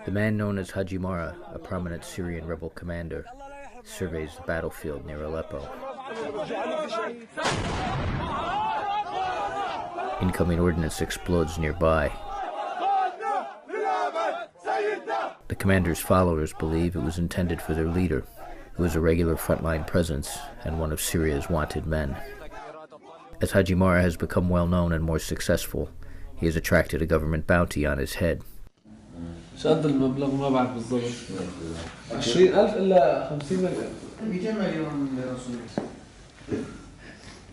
The man known as Hajji Mara, a prominent Syrian rebel commander, surveys the battlefield near Aleppo. Incoming ordnance explodes nearby. The commander's followers believe it was intended for their leader, who is a regular frontline presence and one of Syria's wanted men. As Hajji Mara has become well known and more successful, he has attracted a government bounty on his head.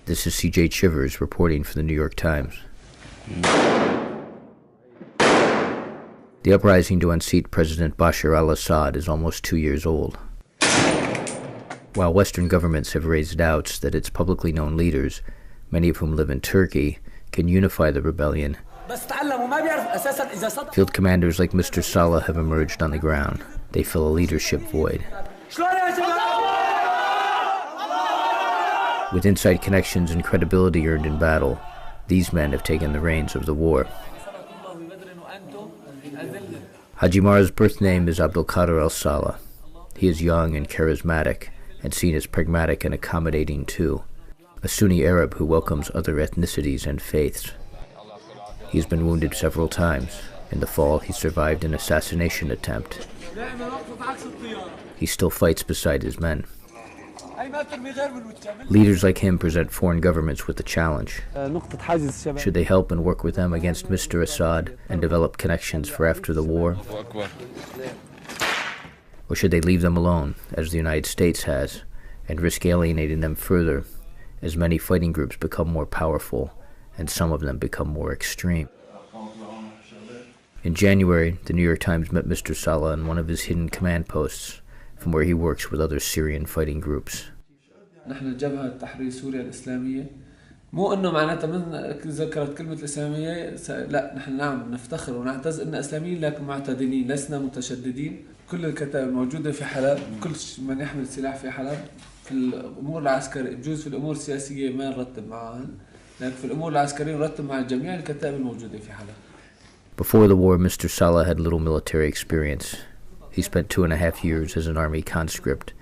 This is C.J. Chivers reporting for the New York Times. The uprising to unseat President Bashar al-Assad is almost 2 years old. While Western governments have raised doubts that its publicly known leaders, many of whom live in Turkey, can unify the rebellion, field commanders like Mr. Saleh have emerged on the ground. They fill a leadership void. With inside connections and credibility earned in battle, these men have taken the reins of the war. Hajji Mara's birth name is Abdul Qadir al-Saleh. He is young and charismatic, and seen as pragmatic and accommodating too, a Sunni Arab who welcomes other ethnicities and faiths. He has been wounded several times. In the fall, he survived an assassination attempt. He still fights beside his men. Leaders like him present foreign governments with a challenge. Should they help and work with them against Mr. Assad and develop connections for after the war? Or should they leave them alone, as the United States has, and risk alienating them further as many fighting groups become more powerful and some of them become more extreme? In January, the New York Times met Mr. Saleh on one of his hidden command posts, from where he works with other Syrian fighting groups. نحن جبهة تحرير سوريا الإسلامية مو إنه معناتها من ذكرت كلمة الإسلامية لا نحن نعم نفتخر ونعتز إن إسلاميين لكن معتدلين لسنا متشددين. كل الكتائب الموجودة في حلب كل من يحمل سلاح في حلب في الأمور العسكرية بجوز في الأمور السياسية ما نرتب معهم لكن في الأمور العسكرية نرتب مع جميع الكتائب الموجودة في حلب. Before the war, Mr. Saleh had little military experience. He spent 2.5 years as an army conscript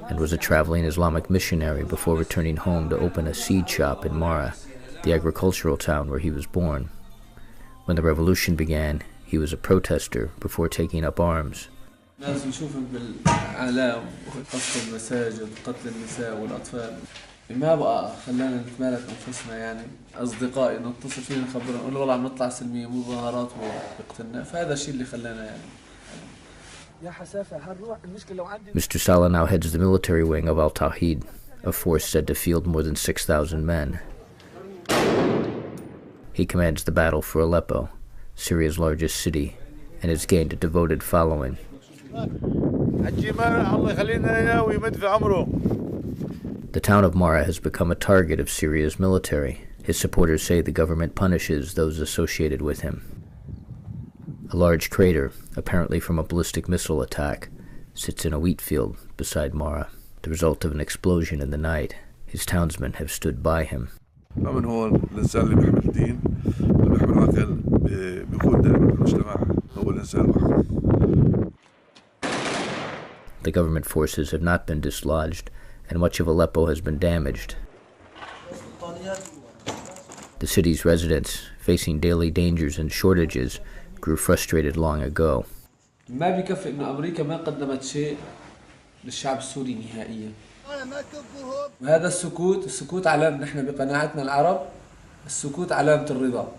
and was a traveling Islamic missionary before returning home to open a seed shop in Mara, the agricultural town where he was born. When the revolution began, he was a protester before taking up arms. الناس نشوفهم بالإعلام قتل المساجد قتل النساء والأطفال ما بقى خلانا نتمالك أنفسنا يعني أصدقائي نتصل فينا نخبرهم نقول والله عم نطلع سلمية مظاهرات وبقتلنا فهذا الشيء اللي خلانا يعني. Mr. Saleh now heads the military wing of Al-Tawhid, a force said to field more than 6,000 men. He commands the battle for Aleppo, Syria's largest city, and has gained a devoted following. The town of Mara has become a target of Syria's military. His supporters say the government punishes those associated with him. A large crater, apparently from a ballistic missile attack, sits in a wheat field beside Mara, the result of an explosion in the night. His townsmen have stood by him. The government forces have not been dislodged, and much of Aleppo has been damaged. The city's residents, facing daily dangers and shortages, grew frustrated long ago. ما بيكفي إنه أمريكا ما قدمت شيء للشعب السوري نهائيا. وهذا السكوت علامة نحن بقناعتنا العرب السكوت علامة الرضا.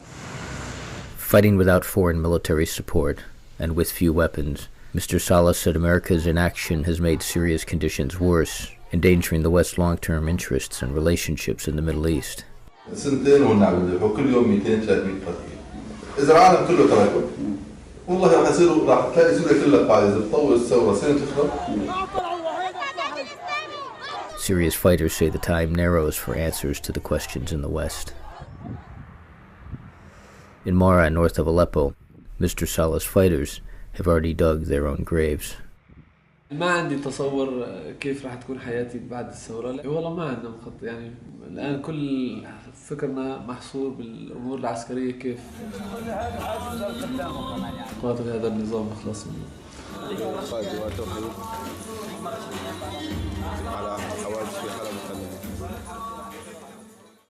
Fighting without foreign military support and with few weapons, Mr. Saleh said America's inaction has made Syria's conditions worse, endangering the West's long-term interests and relationships in the Middle East. سنتين ونعمل وكل يوم 200 300 قتيل. إذا العالم كله تركه والله راح تلاقي سوريا كلها قاعدة إذا بتطول الثورة سنة تخرب. Syria's fighters say the time narrows for answers to the questions in the West. In Mara, north of Aleppo, Mr. Saleh's fighters have already dug their own graves. ما عندي تصور كيف راح تكون حياتي بعد الثورة. لا والله ما عندنا مخطط، يعني الآن كل فكرنا محصور بالأمور العسكرية، كيف قاتل هذا النظام يخلص منه.